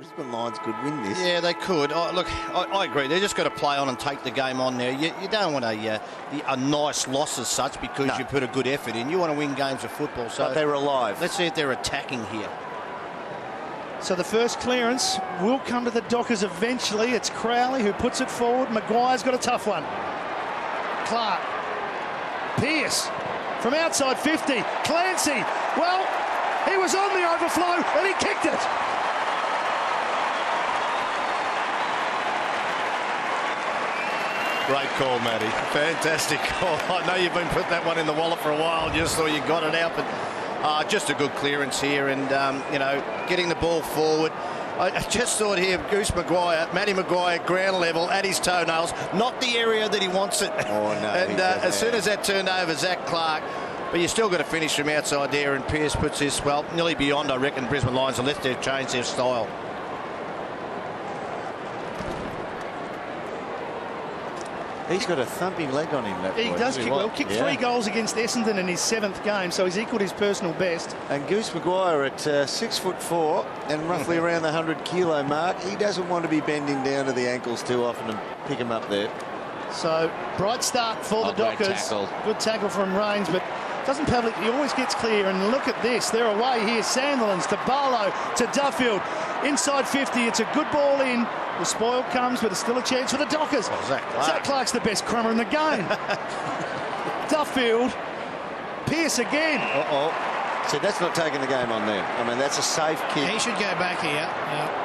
Brisbane Lions could win this. Yeah, they could. Look, I agree. They've just got to play on and take the game on there. You don't want a nice loss as such because you put a good effort in. You want to win games of football. So but they're alive. Let's see if they're attacking here. So the first clearance will come to the Dockers eventually. It's Crowley who puts it forward. Maguire's got a tough one. Clark. Pearce from outside 50. Clancy. Well, he was on the overflow and he kicked it. Great call, Matty. Fantastic call. I know you've been putting that one in the wallet for a while. Just thought you got it out, but just a good clearance here and, getting the ball forward. I just thought here, Matty Maguire, ground level, at his toenails, not the area that he wants it. Oh, no. And as soon as that turned over, Zach Clark, but you still got to finish from outside there, and Pearce puts this, well, nearly beyond, I reckon, Brisbane Lions, unless they've changed their style. He's got a thumping leg on him, that boy. He does kick well. Kicked 3 goals against Essendon in his 7th game, so he's equalled his personal best. And Goose Maguire at 6'4" and roughly around the 100-kilo mark. He doesn't want to be bending down to the ankles too often and pick him up there. So, bright start for the Dockers. Good tackle from Rains, but doesn't Pavlik, he always gets clear. And look at this, they're away here. Sandilands to Barlow to Duffield. Inside 50, it's a good ball in. The spoil comes, but it's still a chance for the Dockers. Oh, Zach Clark's the best crummer in the game. Duffield. Pearce again. See, that's not taking the game on there. I mean, that's a safe kick. He should go back here. Yeah.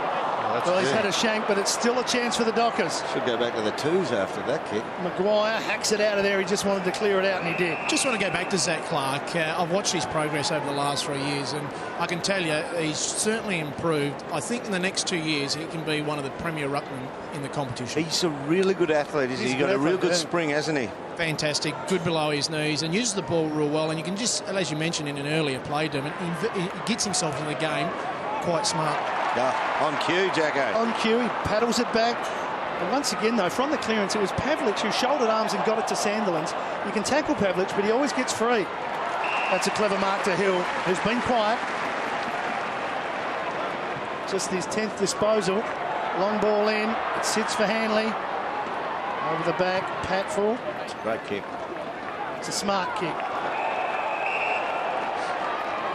Well, he's had a shank, but it's still a chance for the Dockers. Should go back to the 2s after that kick. Maguire hacks it out of there. He just wanted to clear it out, and he did. Just want to go back to Zach Clark. I've watched his progress over the last 3 years, and I can tell you he's certainly improved. I think in the next 2 years he can be one of the premier ruckmen in the competition. He's a really good athlete, isn't he? He's got a real good spring, hasn't he? Fantastic, good below his knees, and uses the ball real well. And you can just, as you mentioned in an earlier play, Dermot, he gets himself in the game quite smart. Yeah, on cue, Jacko. On cue, he paddles it back. And once again, though, from the clearance, it was Pavlich who shouldered arms and got it to Sandilands. You can tackle Pavlich, but he always gets free. That's a clever mark to Hill, who's been quiet. Just his 10th disposal. Long ball in. It sits for Hanley. Over the back, Patfull. It's a great kick. It's a smart kick.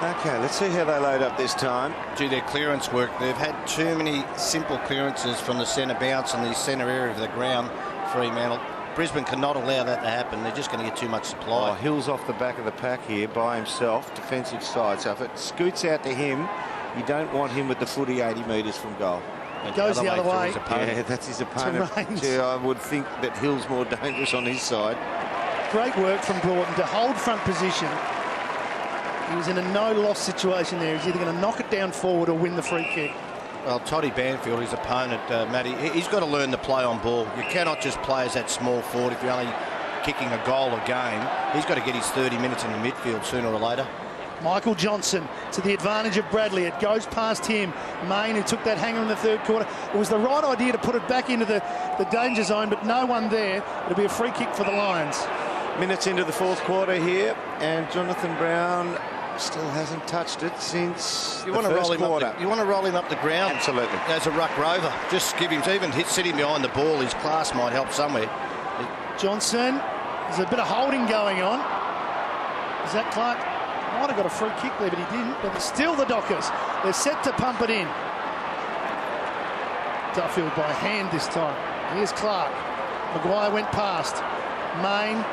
Okay, let's see how they load up this time. Gee, their clearance work. They've had too many simple clearances from the centre bounce and the centre area of the ground. Fremantle. Brisbane cannot allow that to happen. They're just going to get too much supply. Oh, Hill's off the back of the pack here by himself, defensive side. So if it scoots out to him, you don't want him with the footy 80 metres from goal. It goes the other way. Yeah, that's his opponent. Yeah, I would think that Hill's more dangerous on his side. Great work from Broughton to hold front position. He was in a no-loss situation there. He's either going to knock it down forward or win the free kick. Well, Toddy Banfield, his opponent, Matty, he's got to learn to play on ball. You cannot just play as that small forward if you're only kicking a goal a game. He's got to get his 30 minutes in the midfield sooner or later. Michael Johnson to the advantage of Bradley. It goes past him. Main, who took that hanger in the 3rd quarter. It was the right idea to put it back into the danger zone, but no one there. It'll be a free kick for the Lions. Minutes into the 4th quarter here, and Jonathan Brown still hasn't touched it since the first quarter. You want to roll him up the ground. Absolutely. As a ruck rover. Just give him, even sitting behind the ball, his class might help somewhere. Johnson, there's a bit of holding going on. Zach Clark might have got a free kick there, but he didn't. But it's still the Dockers. They're set to pump it in. Duffield by hand this time. Here's Clark. Maguire went past. Main.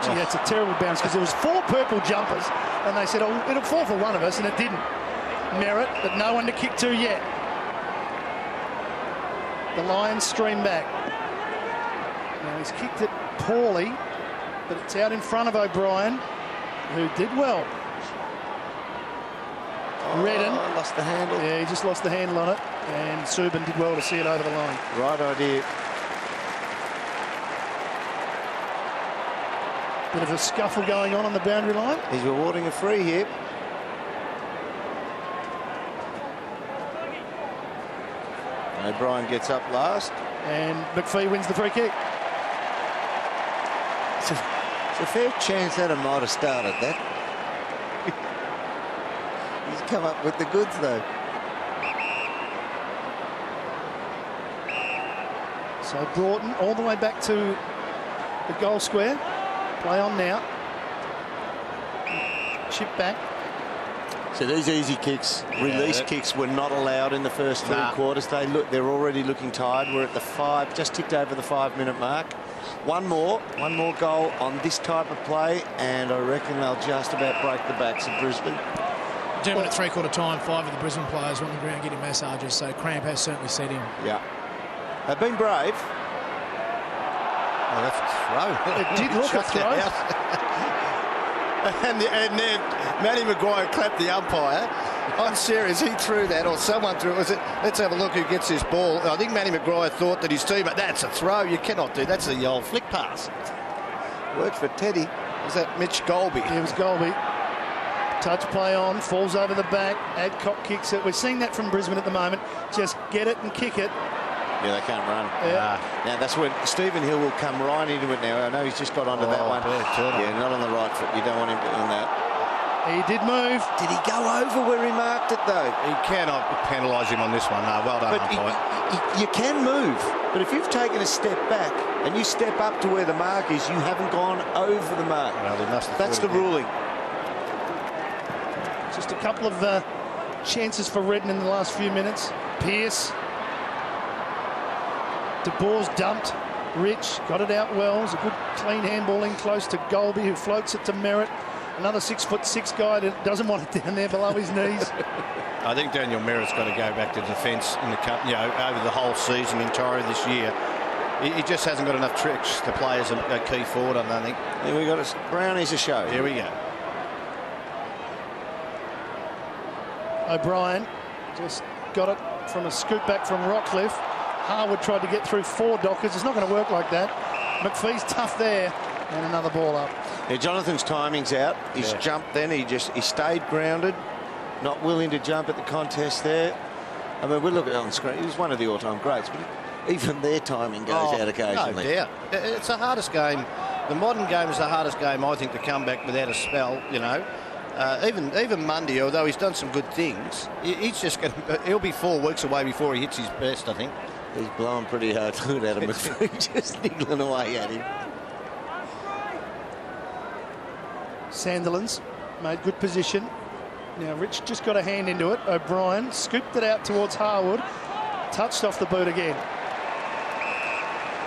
Gee, that's a terrible bounce because there was 4 purple jumpers and they said, oh, it'll fall for one of us, and it didn't. Merritt, but no one to kick to yet. The Lions stream back. Now he's kicked it poorly, but it's out in front of O'Brien, who did well. Redden lost the handle. Yeah, he just lost the handle on it, and Subin did well to see it over the line. Right idea. Bit of a scuffle going on the boundary line. He's rewarding a free here. O'Brien gets up last. And McPhee wins the free kick. It's a fair chance that I might have started that. He's come up with the goods, though. So Broughton all the way back to the goal square. Play on now. Chip back. So these easy kicks, release kicks, were not allowed in the first three quarters. They're already looking tired. We're at the 5, just ticked over the 5-minute mark. One more goal on this type of play, and I reckon they'll just about break the backs of Brisbane. 2-minute three-quarter time, 5 of the Brisbane players were on the ground getting massages, so cramp has certainly set in. Yeah. They've been brave. Oh, that's a throw. It did look a throw. And then Matty Maguire clapped the umpire. I'm serious, he threw that, or someone threw it. Let's have a look who gets this ball. I think Matty Maguire thought that his teammate, that's a throw. You cannot do that's the old flick pass. Worked for Teddy. Was that Mitch Golby? It was Golby. Touch play on, falls over the back. Adcock kicks it. We're seeing that from Brisbane at the moment. Just get it and kick it. Yeah, they can't run. Yeah. Now, that's when Stephen Hill will come right into it now. I know he's just got onto that one. Yeah, not on the right foot. You don't want him doing that. He did move. Did he go over where he marked it, though? He cannot penalise him on this one. No, well done, umpire. You can move, but if you've taken a step back and you step up to where the mark is, you haven't gone over the mark. Well, that's the ruling. Just a couple of chances for Redden in the last few minutes. Pearce. De Boer's dumped. Rich got it out well. It was a good clean handball in close to Golby, who floats it to Merritt. Another 6'6" guy that doesn't want it down there below his knees. I think Daniel Merritt's got to go back to defence in the cup, over the whole season entirely this year. He just hasn't got enough tricks to play as a key forward, I don't think. Here we got Brownie's a show. Here we go. O'Brien just got it from a scoop back from Rockcliffe. Harwood tried to get through 4 Dockers. It's not going to work like that. McPhee's tough there, and another ball up. Yeah, Jonathan's timing's out. He's jumped then. He stayed grounded, not willing to jump at the contest there. I mean, we look at it on screen. He was one of the all-time greats, but even their timing goes out occasionally. No doubt. It's the hardest game. The modern game is the hardest game, I think, to come back without a spell, Even Mundy, although he's done some good things, he'll be 4 weeks away before he hits his best, I think. He's blowing pretty hard to Adam McPhee, just niggling away at him. Sandilands made good position. Now Rich just got a hand into it. O'Brien scooped it out towards Harwood. Touched off the boot again.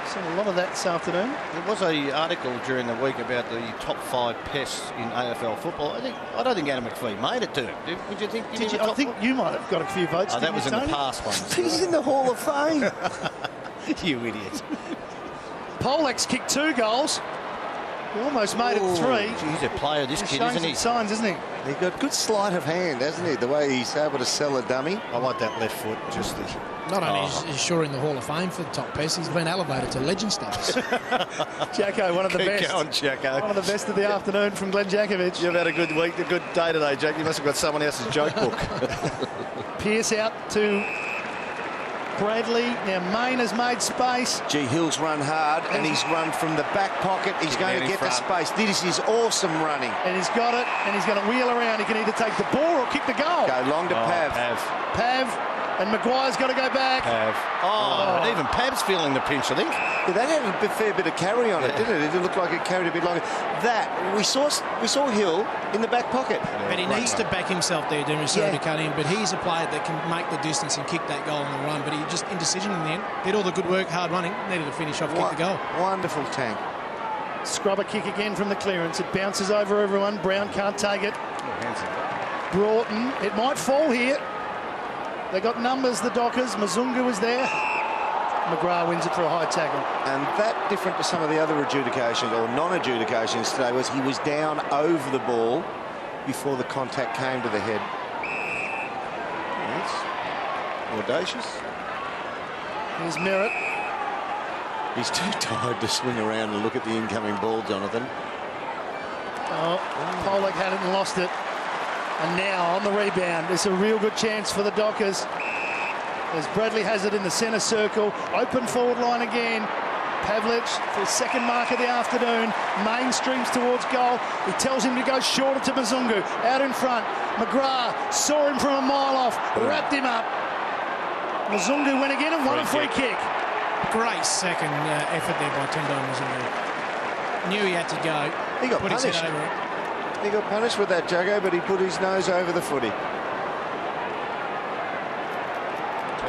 Seen a lot of that this afternoon. There was an article during the week about the top 5 pests in AFL football. I don't think Adam McPhee made it to him. Would you think? I think you might have got a few votes. That was in the past one. He's in the Hall of Fame. You idiot. Polak's kicked 2 goals. He almost made it 3. He's a player, this kid, isn't he? Signs, isn't he? He's got good sleight of hand, hasn't he? The way he's able to sell a dummy. I like that left foot. Not only is he sure in the Hall of Fame for the top pest, he's been elevated to legend status. Jacko, one of the best. Keep going, Jacko. One of the best of the afternoon from Glenn Jakovic. You've had a good week, a good day today, Jack. You must have got someone else's joke book. Pearce out to Bradley. Now Main has made space. Gee, Hill's run hard, and he's run from the back pocket. He's going to get the space. This is awesome running. And he's got it, and he's going to wheel around. He can either take the ball or kick the goal. Go long to Pav. Pav. And Maguire's got to go back. Pav. And even Pav's feeling the pinch, I think. Yeah, that had a fair bit of carry on it, didn't it? It looked like it carried a bit longer. That, we saw Hill in the back pocket. But he needs to back himself there, to cut in. But he's a player that can make the distance and kick that goal on the run. But he just indecision in the end. Did all the good work, hard running. Needed to finish off, kick the goal. Wonderful tank. Scrubber kick again from the clearance. It bounces over everyone. Brown can't take it. Broughton. It might fall here. They got numbers, the Dockers. Mazunga was there. McGrath wins it for a high tackle. And that, different to some of the other adjudications or non-adjudications today, was he was down over the ball before the contact came to the head. That's audacious. Here's Merritt. He's too tired to swing around and look at the incoming ball, Jonathan. Polak had it and lost it. And now on the rebound, it's a real good chance for the Dockers. As Bradley has it in the centre circle. Open forward line again. Pavlich for his second mark of the afternoon. Main streams towards goal. He tells him to go shorter to Mazungu. Out in front. McGrath saw him from a mile off. Wrapped him up. Mazungu went again and won a free kick. Great second effort there by Tim Donnelly. Knew he had to go. He got put his head punished. over it. He got punished with that, Juggo, but he put his nose over the footy.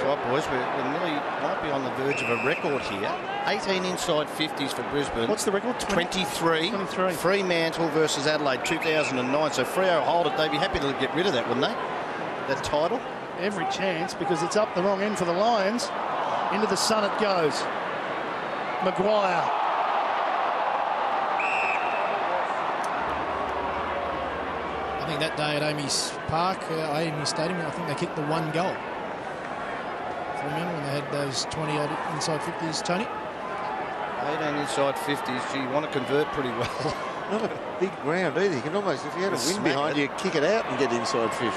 Right, boys, we nearly might be on the verge of a record here. 18 inside 50s for Brisbane. What's the record? 23. 23. Fremantle versus Adelaide 2009. So Freo hold it. They'd be happy to get rid of that, wouldn't they? That title. Every chance, because it's up the wrong end for the Lions. Into the sun it goes. Maguire. I think that day at Amy's Park, Amy Stadium, I think they kicked the one goal. Remember when they had those 20-odd inside 50s, Tony? 18 inside 50s. Gee, you want to convert pretty well. Not a big ground either. You can almost, if you had a wind behind you, kick it out and get inside 50.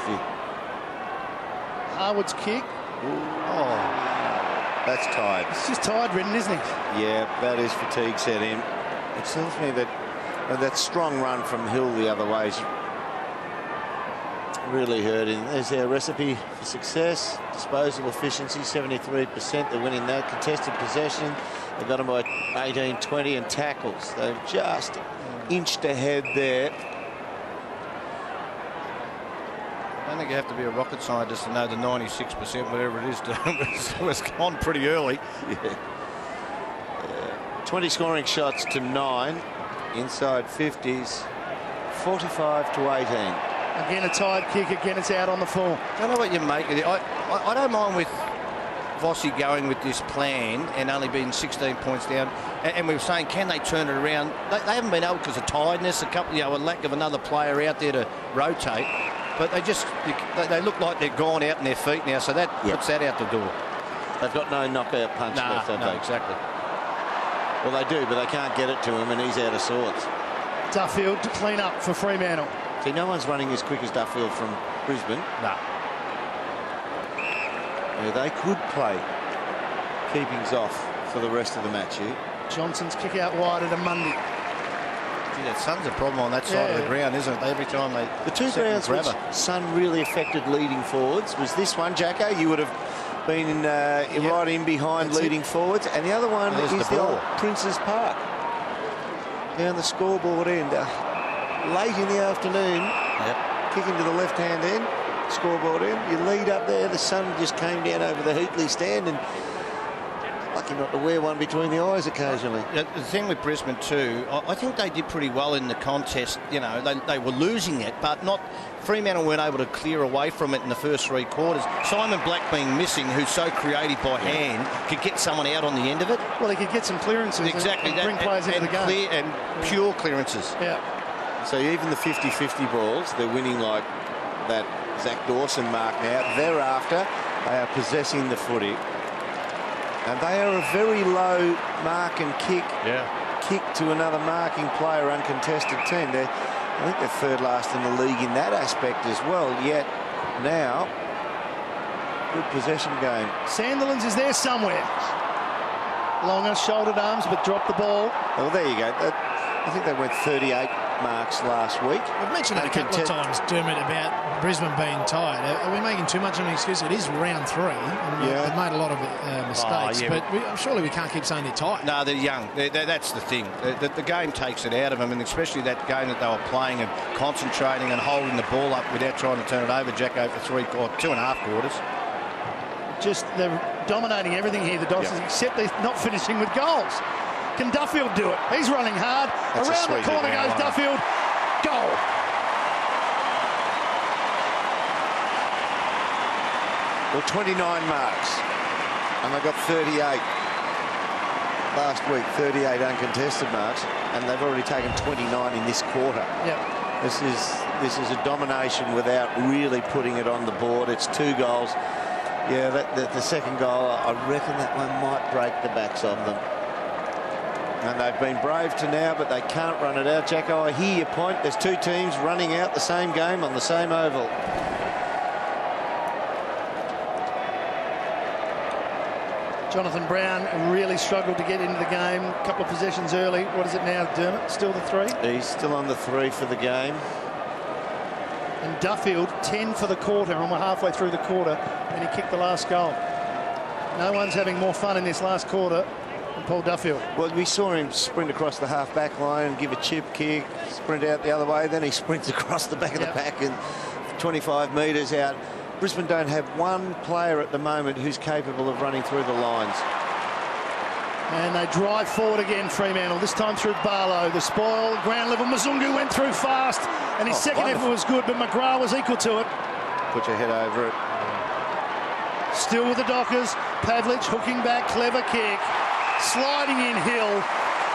Harwood's kick. Oh, that's tired. It's just tide-ridden, isn't it? Yeah, that is fatigue set in. It tells me that that strong run from Hill the other way is really hurting. There's their recipe for success. Disposal efficiency, 73%. They're winning that. Contested possession. They've got them by 18, 20 and tackles. They've just inched ahead there. I don't think you have to be a rocket scientist to know the 96%, whatever it is, was gone pretty early. Yeah. 20 scoring shots to 9. Inside 50s. 45 to 18. Again, a tied kick. Again, it's out on the full. I don't know what you make of it. I don't mind with Vossi going with this plan and only being 16 points down. And we were saying, can they turn it around? They haven't been able because of tiredness, a lack of another player out there to rotate. But they look like they're gone out in their feet now, so that puts that out the door. They've got no knockout punch left, have they? Exactly. Well, they do, but they can't get it to him, and he's out of sorts. Duffield to clean up for Fremantle. See, no one's running as quick as Duffield from Brisbane. No. Yeah, they could play keepings off for the rest of the match here. Johnson's kick out wide at a Mundy. Gee, that Sun's a problem on that side of the ground, isn't it? Every time they the two grounds which Sun really affected leading forwards was this one, Jacko. You would have been right in behind leading forwards, and the other one is the old Prince's Park down the scoreboard end. Late in the afternoon, kicking to the left-hand end, scoreboard end. You lead up there, the sun just came down over the Heatley stand, and lucky not to wear one between the eyes occasionally. The thing with Brisbane too, I think they did pretty well in the contest. You know, they were losing it, but not. Fremantle weren't able to clear away from it in the first 3 quarters. Simon Black being missing, who's so creative by hand, could get someone out on the end of it. Well, he could get some clearances exactly, and bring players into the game. And pure clearances. Yeah. So even the 50-50 balls, they're winning like that Zach Dawson mark now. Thereafter, they are possessing the footy. And they are a very low mark and kick to another marking player, uncontested team. I think they're third last in the league in that aspect as well. Yet now, good possession game. Sandilands is there somewhere. Longer shouldered arms, but dropped the ball. Well, there you go. I think they went 38 marks last week. We've mentioned it a couple of times, Dermot, about Brisbane being tired. Are we making too much of an excuse? It is round 3, and they've made a lot of mistakes, but surely we can't keep saying they're tired. No, they're young. That's the thing. The game takes it out of them, and especially that game that they were playing and concentrating and holding the ball up without trying to turn it over, Jacko, for 2.5 quarters. Just they're dominating everything here, the Dockers, except they're not finishing with goals. Can Duffield do it? He's running hard. That's around the corner goes Duffield. Goal. Well, 29 marks, and they got 38 last week. 38 uncontested marks, and they've already taken 29 in this quarter. Yep. This is a domination without really putting it on the board. It's 2 goals. Yeah, the second goal, I reckon that one might break the backs of them. And they've been brave to now, but they can't run it out. Jacko, I hear your point. There's 2 teams running out the same game on the same oval. Jonathan Brown really struggled to get into the game. A couple of possessions early. What is it now, Dermot? Still the 3? He's still on the 3 for the game. And Duffield, 10 for the quarter, and we're halfway through the quarter, and he kicked the last goal. No one's having more fun in this last quarter than Paul Duffield. Well, we saw him sprint across the half-back line, give a chip kick, sprint out the other way, then he sprints across the back of the pack and 25 metres out. Brisbane don't have one player at the moment who's capable of running through the lines. And they drive forward again, Fremantle, this time through Barlow. The spoil, ground level, Mzungu went through fast, and his second effort was good, but McGrath was equal to it. Put your head over it. Still with the Dockers, Pavlich hooking back, clever kick, sliding in Hill,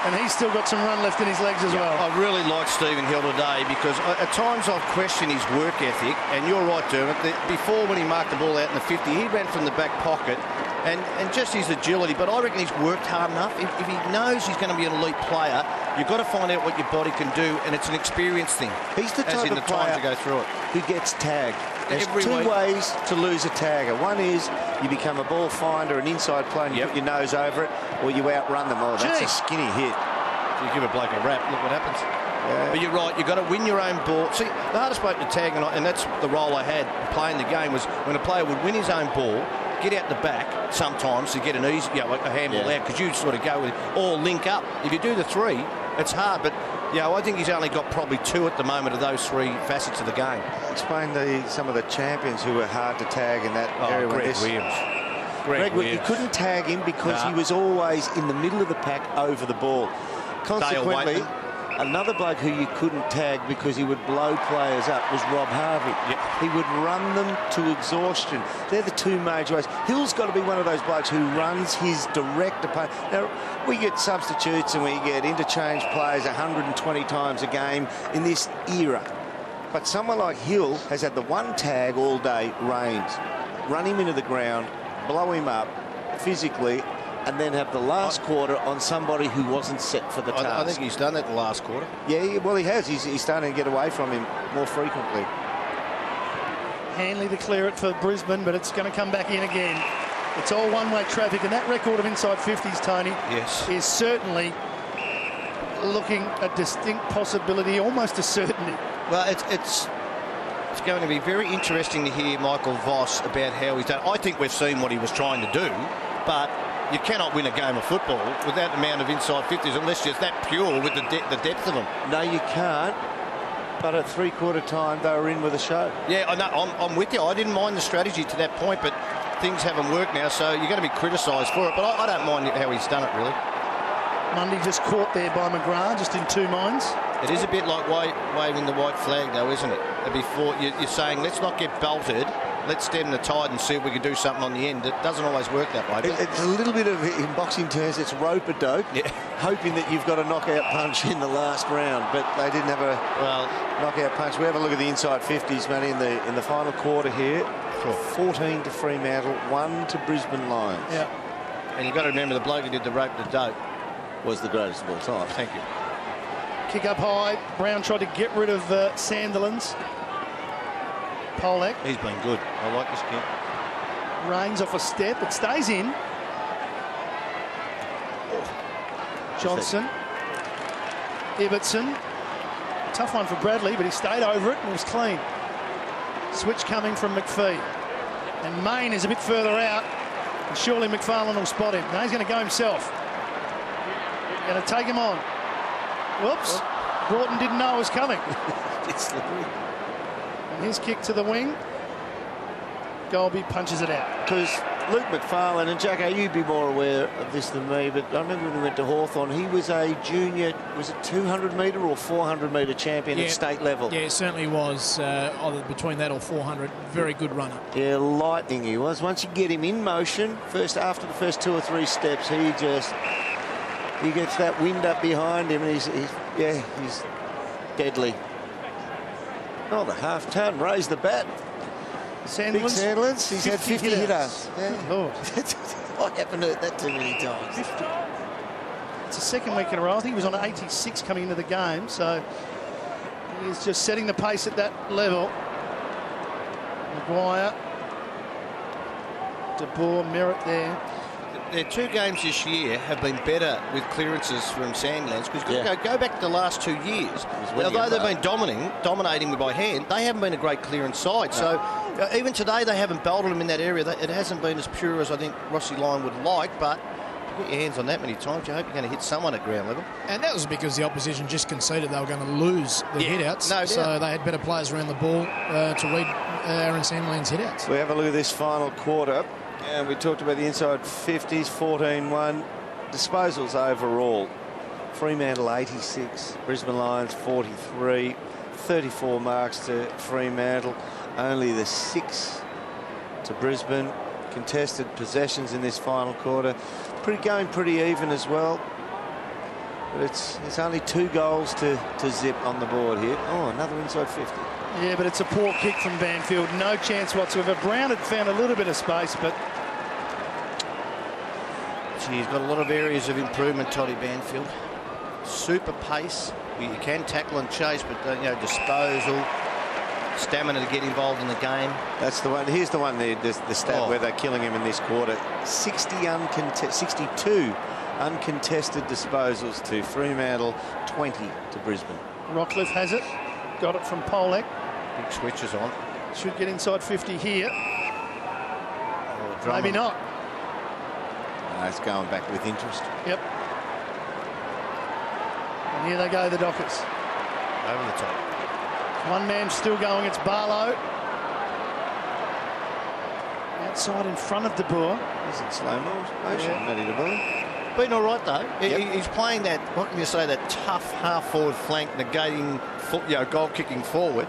and he's still got some run left in his legs as well. I really like Stephen Hill today because at times I've questioned his work ethic, and you're right, Dermot. Before, when he marked the ball out in the 50, he ran from the back pocket and just his agility, but I reckon he's worked hard enough. If he knows he's going to be an elite player, you've got to find out what your body can do, and it's an experience thing. He's the type of player time to go through it who gets tagged. There's every two week. ways to lose a tagger. One is you become a ball finder, an inside player, and you put your nose over it, or you outrun them. Oh, that's a skinny hit. You give a bloke a rap, look what happens. Yeah. But you're right, you've got to win your own ball. See, the hardest bloke to tag, and that's the role I had playing the game, was when a player would win his own ball, get out the back sometimes to get an easy, like a handball out, because you sort of go with it, or link up. If you do the three, it's hard, but I think he's only got probably two at the moment of those three facets of the game. Explain some of the champions who were hard to tag in that area. Greg Williams. Greg, you couldn't tag him because he was always in the middle of the pack over the ball. Consequently, another bloke who you couldn't tag because he would blow players up was Rob Harvey. He would run them to exhaustion. They're the two major ways. Hill's got to be one of those blokes who runs his direct opponent. Now, we get substitutes and we get interchange players 120 times a game in this era. But someone like Hill has had the one tag all day, Rains. Run him into the ground, blow him up physically, and then have the last quarter on somebody who wasn't set for the task. I think he's done that the last quarter. Yeah, well, he has. He's starting to get away from him more frequently. Hanley to clear it for Brisbane, but it's going to come back in again. It's all one-way traffic, and that record of inside 50s, Tony, is certainly looking a distinct possibility, almost a certainty. Well, it's going to be very interesting to hear Michael Voss about how he's done. I think we've seen what he was trying to do, but you cannot win a game of football with that amount of inside 50s unless you're that pure with the depth of them. No, you can't. But at three-quarter time, they were in with a show. Yeah, I know. I'm with you. I didn't mind the strategy to that point, but things haven't worked now, so you're going to be criticised for it. But I don't mind how he's done it, really. Mundy just caught there by McGrath, just in two minds. It is a bit like waving the white flag, though, isn't it? Before you're saying, let's not get belted. Let's stem the tide and see if we can do something on the end. It doesn't always work that way. It's a little bit of, in boxing terms, it's rope-a-dope, hoping that you've got a knockout punch in the last round, but they didn't have a knockout punch. We have a look at the inside 50s, Matty, in the final quarter here. 14 to Fremantle, 1 to Brisbane Lions. Yeah. And you've got to remember the bloke who did the rope-a-dope was the greatest of all time. Thank you. Kick up high. Brown tried to get rid of Sandilands. Polak. He's been good. I like this kid. Rains off a step. It stays in. Johnson. Ibbotson. Tough one for Bradley, but he stayed over it and it was clean. Switch coming from McPhee. And Main is a bit further out. And surely McFarlane will spot him. Now he's going to go himself. Going to take him on. Whoops. Broughton didn't know it was coming. It's slippery. And his kick to the wing. Golby punches it out. Because Luke McFarlane, and Jacko, you'd be more aware of this than me, but I remember when we went to Hawthorn, he was a junior, was it 200-metre or 400-metre champion at state level? Yeah, it certainly was, either between that or 400. Very good runner. Yeah, lightning he was. Once you get him in motion, after the first 2 or 3 steps, he gets that wind up behind him, and he's deadly. Oh, the half-ton, raised the bat. Big Sandilands, he's had 50 hitters. Yeah. Lord. I haven't heard that too many times. 50. It's the second week in a row. I think he was on 86 coming into the game, so he's just setting the pace at that level. Maguire. De Boer, Merritt there. Their 2 games this year have been better with clearances from Sandlands because go back to the last 2 years. Although they've been dominating by hand, they haven't been a great clearance side. No. So Even today, they haven't belted him in that area. It hasn't been as pure as I think Rossi Lyon would like, but if you get your hands on that many times, you hope you're going to hit someone at ground level. And that was because the opposition just conceded they were going to lose the hit-outs. No doubt. So they had better players around the ball to read Aaron Sandland's hit-outs. We have a look at this final quarter, and we talked about the inside 50s, 14-1. Disposals overall. Fremantle 86, Brisbane Lions 43, 34 marks to Fremantle, only the 6 to Brisbane. Contested possessions in this final quarter, going pretty even as well. But it's only 2 goals to zip on the board here. Oh, another inside 50. Yeah, but it's a poor kick from Banfield. No chance whatsoever. Brown had found a little bit of space, but he's got a lot of areas of improvement, Toddy Banfield. Super pace. You can tackle and chase, but disposal, stamina to get involved in the game. That's the one. Here's the one there, the stat where they're killing him in this quarter. 62 uncontested disposals to Fremantle, 20 to Brisbane. Rockcliffe has it. Got it from Polek. Big switches on. Should get inside 50 here. Maybe not. No, it's going back with interest. Yep. And here they go, the Dockers. Over the top. One man still going, it's Barlow. Outside in front of De Boer. He's in slow motion, ready to ball. Been all right, though. Yep. He's playing that, what can you say, that tough half-forward flank, negating, goal-kicking forward.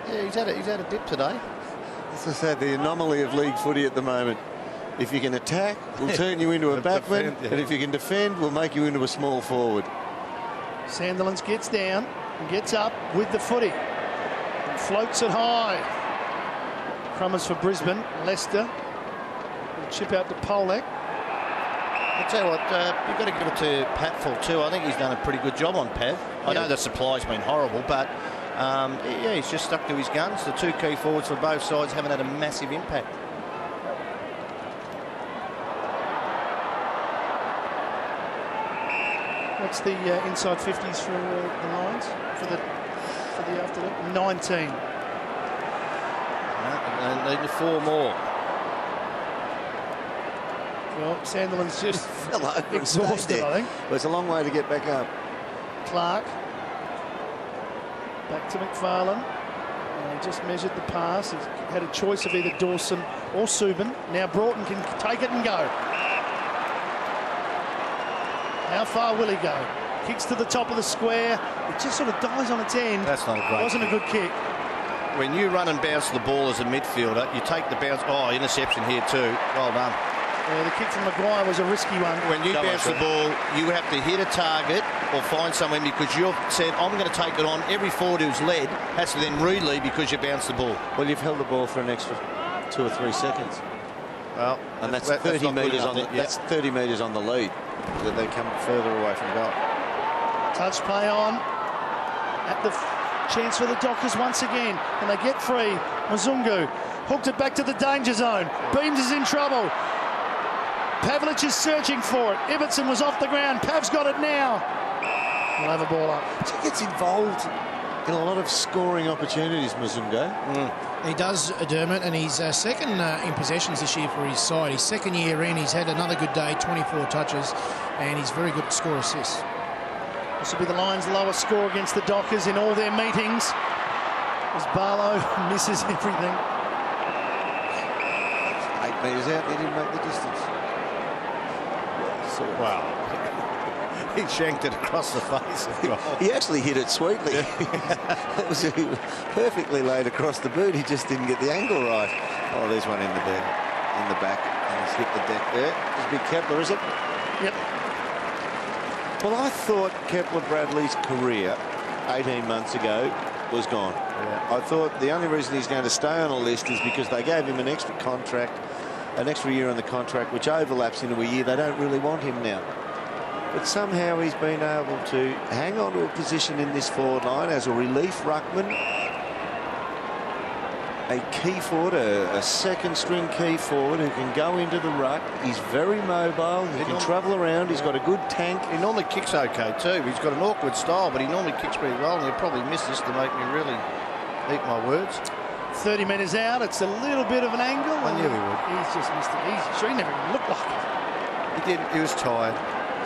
He's had a dip today. As I said, the anomaly of league footy at the moment. If you can attack, we'll turn you into a backman, and if you can defend, we'll make you into a small forward. Sandilands gets down and gets up with the footy and floats it high. Crummers for Brisbane. Leicester will chip out to Polek. I'll tell you what, you've got to give it to Patful too. I think he's done a pretty good job on Pav. I know the supply's been horrible, but he's just stuck to his guns. The 2 key forwards for both sides haven't had a massive impact. What's the inside 50s for the Lions for the afternoon? 19. And need 4 more. Well, Sandilands just fell over exhausted, I think. Well, it's a long way to get back up. Clark back to McFarlane. He just measured the pass. He had a choice of either Dawson or Subin. Now Broughton can take it and go. How far will he go? Kicks to the top of the square. It just sort of dies on its end. That's not a great Wasn't kick. a good kick. When you run and bounce the ball as a midfielder, you take the bounce. Oh, interception here too. Well done. Yeah, the kick from Maguire was a risky one. When you bounce the ball, you have to hit a target or find someone because you've said, I'm going to take it on. Every forward who's led has to then re-lead because you bounced the ball. Well, you've held the ball for an extra 2 or 3 seconds. Well, and that's 30 metres on that's 30 metres on the lead. That they come further away from goal. Touch play on at the chance for the Dockers once again, and they get free. Mzungu hooked it back to the danger zone. Beams is in trouble. Pavlich is searching for it. Ibbotson was off the ground. Pav's got it now. We'll have a ball up. He gets involved in a lot of scoring opportunities, Mzungu. He does, Dermot, and he's second in possessions this year for his side. His second year in, he's had another good day, 24 touches, and he's very good to score assists. This will be the Lions' lowest score against the Dockers in all their meetings, as Barlow misses everything. 8 metres out, he didn't make the distance. Wow. He shanked it across the face. He actually hit it sweetly. It was perfectly laid across the boot. He just didn't get the angle right. Oh, there's one in the back. And he's hit the deck there. It's big Kepler, is it? Yep. Well, I thought Kepler Bradley's career 18 months ago was gone. Yeah. I thought the only reason he's going to stay on a list is because they gave him an extra contract, an extra year on the contract, which overlaps into a year. They don't really want him now. But somehow he's been able to hang on to a position in this forward line as a relief ruckman, a key forward, a second-string key forward who can go into the ruck. He's very mobile. He can travel around. He's got a good tank. He normally kicks okay too. He's got an awkward style, but he normally kicks pretty well. And he'll probably miss this to make me really eat my words. 30 metres out. It's a little bit of an angle. I knew he would. He's just missed it. He's sure he never even looked like it. He did. He was tired.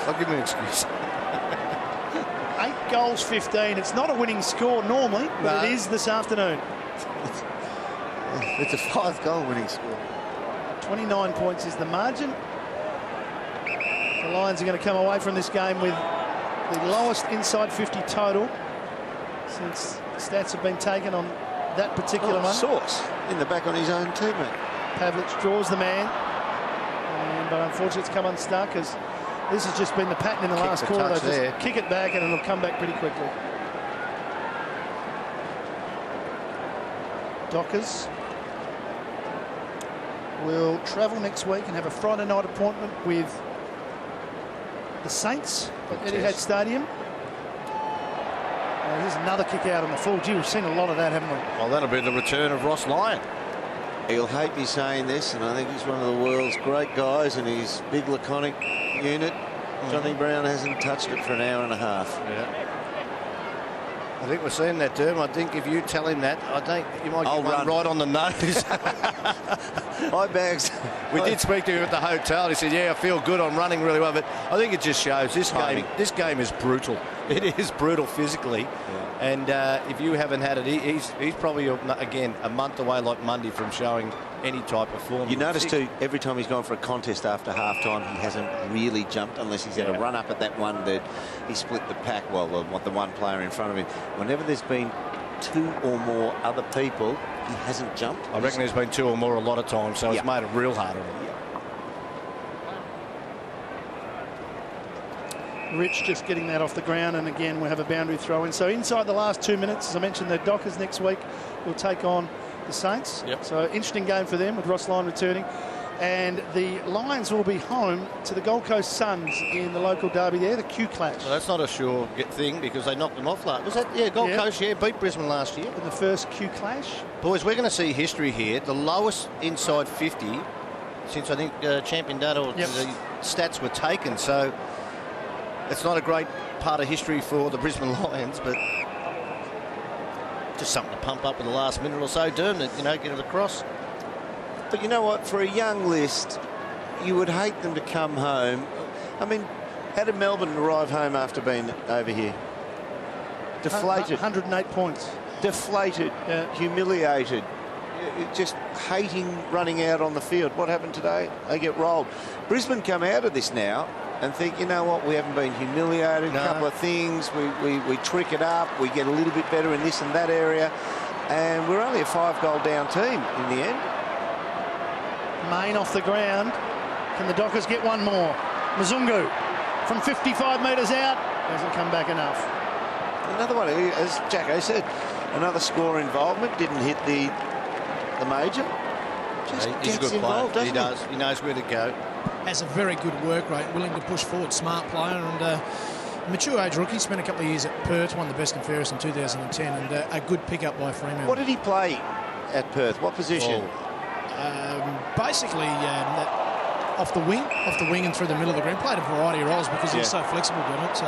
I'll give him an excuse. 8 goals, 15. It's not a winning score normally, but No. it is this afternoon. It's a 5-goal winning score. 29 points is the margin. The Lions are going to come away from this game with the lowest inside 50 total since stats have been taken on that particular one. Sauce in the back on his own teammate. Pavlich draws the man, but unfortunately it's come unstuck as this has just been the pattern in the last quarter. They just kick it back and it'll come back pretty quickly. Dockers will travel next week and have a Friday night appointment with the Saints at Etihad Stadium. Here's another kick out on the full. Gee, we've seen a lot of that, haven't we? Well, that'll be the return of Ross Lyon. He'll hate me saying this, and I think he's one of the world's great guys in his big laconic unit. Johnny Brown hasn't touched it for an hour and a half. Yeah. I think we're seeing that, Derm. I think if you tell him that, I think you might get one right on the nose. Hi, Bags. We did speak to him at the hotel. He said, yeah, I feel good. I'm running really well. But I think it just shows this game is brutal. It is brutal physically. Yeah. And if you haven't had it, he's probably, again, a month away like Monday from showing any type of form. You notice, too, every time he's gone for a contest after half-time, he hasn't really jumped unless he's had a run up at that one that he split the pack, well, the one player in front of him. Whenever there's been 2 or more other people, he hasn't jumped. I reckon there's been 2 or more a lot of times, so it's made it real hard on him. Rich just getting that off the ground, and again we'll have a boundary throw in. So inside the last 2 minutes, as I mentioned, the Dockers next week will take on the Saints. So interesting game for them with Ross Lyon returning. And the Lions will be home to the Gold Coast Suns in the local derby there, the Q Clash. Well, that's not a sure thing because they knocked them off last. Was that? Yeah, Gold Coast, beat Brisbane last year. In the first Q Clash. Boys, we're going to see history here. The lowest inside 50 since I think champion data or the stats were taken. So it's not a great part of history for the Brisbane Lions, but just something to pump up in the last minute or so, Derm, that, get it across. But you know what? For a young list, you would hate them to come home. I mean, how did Melbourne arrive home after being over here? Deflated. 108 points. Deflated. Humiliated. Just hating running out on the field. What happened today? They get rolled. Brisbane come out of this now and think, you know what, we haven't been humiliated. A couple of things. We trick it up. We get a little bit better in this and that area. And we're only a 5-goal down team in the end. Main off the ground. Can the Dockers get one more? Mzungu from 55 metres out. Hasn't come back enough. Another one, as Jacko said, another score involvement. Didn't hit the major. Just he's a good player. He does. He knows where to go. Has a very good work rate, willing to push forward, smart player, and mature age rookie. Spent a couple of years at Perth, won the best and fairest in 2010, and a good pickup by Fremantle. What did he play at Perth? What position? Basically, off the wing and through the middle of the ground. Played a variety of roles because he was so flexible with it. So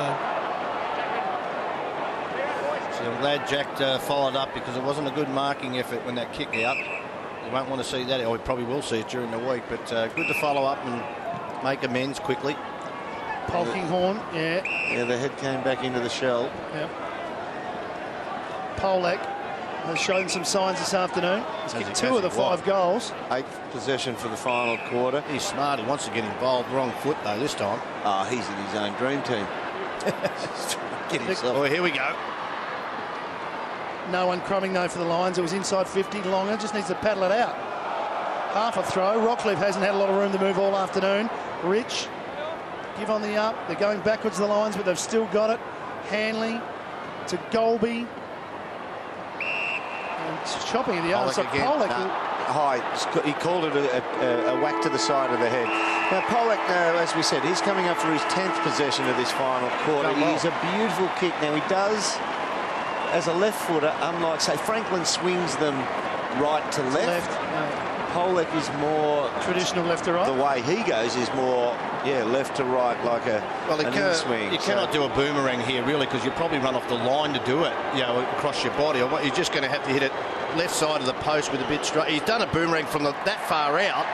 I'm glad Jack followed up because it wasn't a good marking effort when that kick out. You won't want to see that, or we probably will see it during the week. But good to follow up and make amends quickly. Polkinghorn, Yeah, the head came back into the shell. Yep. Polak has shown some signs this afternoon. He's kicked 2 of the 5 goals. 8th possession for the final quarter. He's smart. He wants to get involved. Wrong foot, though, this time. Oh, he's in his own dream team. Get himself. Oh, here we go. No one crumbing, though, for the Lions. It was inside 50. Longer just needs to paddle it out. Half a throw. Rockcliffe hasn't had a lot of room to move all afternoon. Rich, give on the up. They're going backwards, the Lions, but they've still got it. Hanley to Golby. Chopping at the arm. So Pollock. High. He called it a whack to the side of the head. Now, Pollock, as we said, he's coming up for his 10th possession of this final quarter. He's a beautiful kick. Now, he does, as a left footer, unlike, say, Franklin swings them right to left. Pollock is more traditional left to right. The way he goes is more, left to right, like an in-swing. You cannot do a boomerang here, really, because you probably run off the line to do it, across your body. Or you're just going to have to hit it left side of the post with a bit straight. He's done a boomerang from that far out.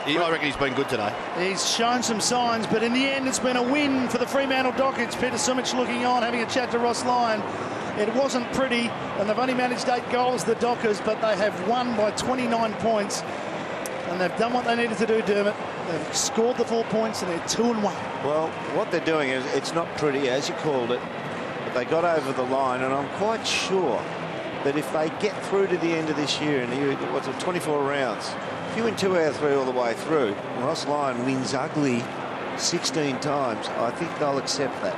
Anyway, I reckon he's been good today. He's shown some signs, but in the end, it's been a win for the Fremantle Dockers. Peter Sumich looking on, having a chat to Ross Lyon. It wasn't pretty, and they've only managed 8 goals, the Dockers, but they have won by 29 points. And they've done what they needed to do, Dermot. They've scored the 4 points, and they're 2-1. Well, what they're doing is, it's not pretty, as you called it, but they got over the line, and I'm quite sure that if they get through to the end of this year, and what's it, 24 rounds, if you win 2 out of 3 all the way through, Ross Lyon wins ugly 16 times, I think they'll accept that.